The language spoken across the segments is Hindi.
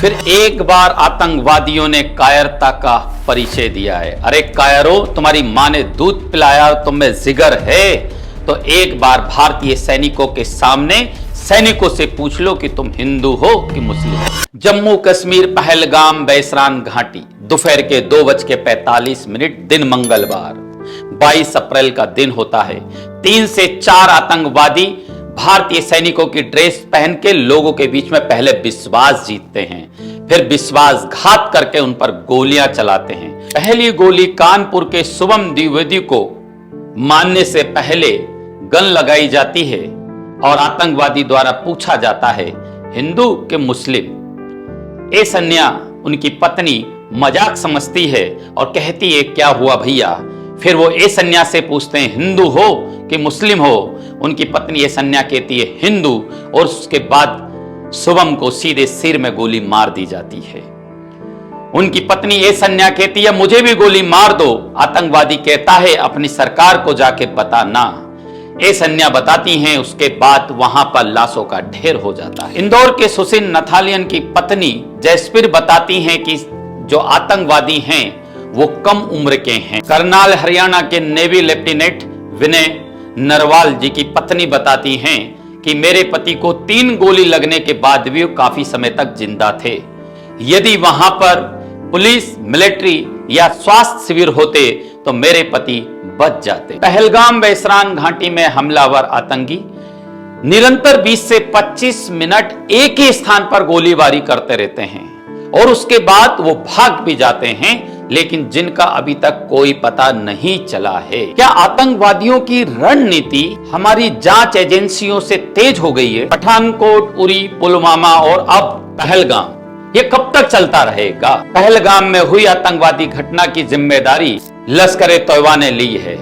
फिर एक बार आतंकवादियों ने कायरता का परिचय दिया है। अरे कायरो, तुम्हारी मां ने दूध पिलाया, तुम में जिगर है तो एक बार भारतीय सैनिकों के सामने सैनिकों से पूछ लो कि तुम हिंदू हो कि मुस्लिम हो। जम्मू कश्मीर पहलगाम बैसरान घाटी, दोपहर के 2:45 दिन मंगलवार 22 अप्रैल का दिन होता है। 3 से 4 आतंकवादी भारतीय सैनिकों की ड्रेस पहन के लोगों के बीच में पहले विश्वास जीतते हैं, फिर विश्वासघात करके उन पर गोलियां चलाते हैं। पहली गोली कानपुर के शुभम द्विवेदी को मारने से पहले गन लगाई जाती है और आतंकवादी द्वारा पूछा जाता है हिंदू के मुस्लिम। ए सन्या उनकी पत्नी मजाक समझती है और कहती है क्या हुआ भैया। फिर वो ए सन्या से पूछते हैं हिंदू हो कि मुस्लिम हो। उनकी पत्नी ए सन्या कहती है हिंदू और उसके बाद शुभम को सीधे सिर में गोली मार दी जाती है। उनकी पत्नी ए सन्या कहती है मुझे भी गोली मार दो। आतंकवादी कहता है अपनी सरकार को जाके बताना। ए सन्या बताती हैं, उसके बाद वहां पर लाशों का ढेर हो जाता है। इंदौर के सुशील नथालियन की पत्नी जयस्पीर बताती हैं कि जो आतंकवादी हैं वो कम उम्र के हैं। करनाल हरियाणा के नेवी लेफ्टिनेंट विनय नरवाल जी की पत्नी बताती हैं कि मेरे पति को 3 गोली लगने के बाद भी वो काफी समय तक जिंदा थे। यदि वहां पर पुलिस, मिलिट्री या स्वास्थ्य शिविर होते तो मेरे पति बच जाते। पहलगाम बैसरान घाटी में हमलावर आतंकी निरंतर 20 से 25 मिनट एक ही स्थान पर गोलीबारी करते रहते हैं और उसके बाद वो भाग भी जाते हैं, लेकिन जिनका अभी तक कोई पता नहीं चला है। क्या आतंकवादियों की रणनीति हमारी जांच एजेंसियों से तेज हो गई है? पठानकोट, उरी, पुलवामा और अब पहलगाम, ये कब तक चलता रहेगा? पहलगाम में हुई आतंकवादी घटना की जिम्मेदारी लश्कर-ए-तौबा ने ली है।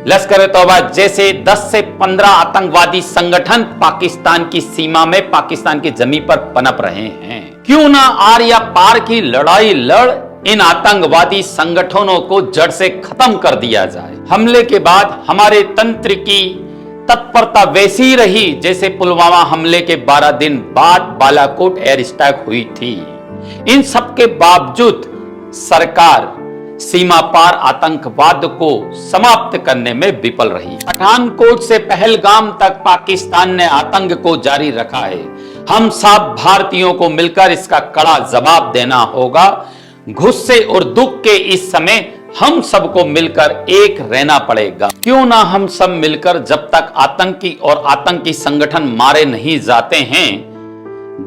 लश्कर-ए-तौबा जैसे 10 से 15 आतंकवादी संगठन पाकिस्तान की सीमा में, पाकिस्तान की जमीन पर पनप रहे हैं। क्यों ना आर या पार की लड़ाई लड़ इन आतंकवादी संगठनों को जड़ से खत्म कर दिया जाए। हमले के बाद हमारे तंत्र की तत्परता वैसी ही रही जैसे पुलवामा हमले के 12 दिन बाद बालाकोट एयर स्ट्राइक हुई थी। इन सब के बावजूद सरकार सीमा पार आतंकवाद को समाप्त करने में विफल रही। पठानकोट से पहलगाम तक पाकिस्तान ने आतंक को जारी रखा है। हम सब भारतीयों को मिलकर इसका कड़ा जवाब देना होगा। गुस्से और दुख के इस समय हम सबको मिलकर एक रहना पड़ेगा। क्यों ना हम सब मिलकर, जब तक आतंकी और आतंकी संगठन मारे नहीं जाते हैं,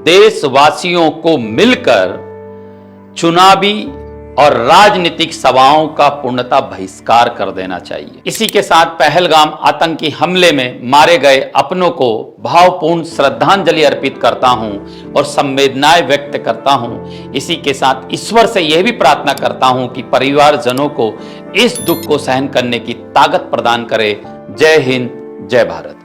देशवासियों को मिलकर चुनावी और राजनीतिक सभाओं का पूर्णतः बहिष्कार कर देना चाहिए। इसी के साथ पहलगाम आतंकी हमले में मारे गए अपनों को भावपूर्ण श्रद्धांजलि अर्पित करता हूं और संवेदनाएं व्यक्त करता हूं। इसी के साथ ईश्वर से यह भी प्रार्थना करता हूं कि परिवारजनों को इस दुख को सहन करने की ताकत प्रदान करे। जय हिंद, जय भारत।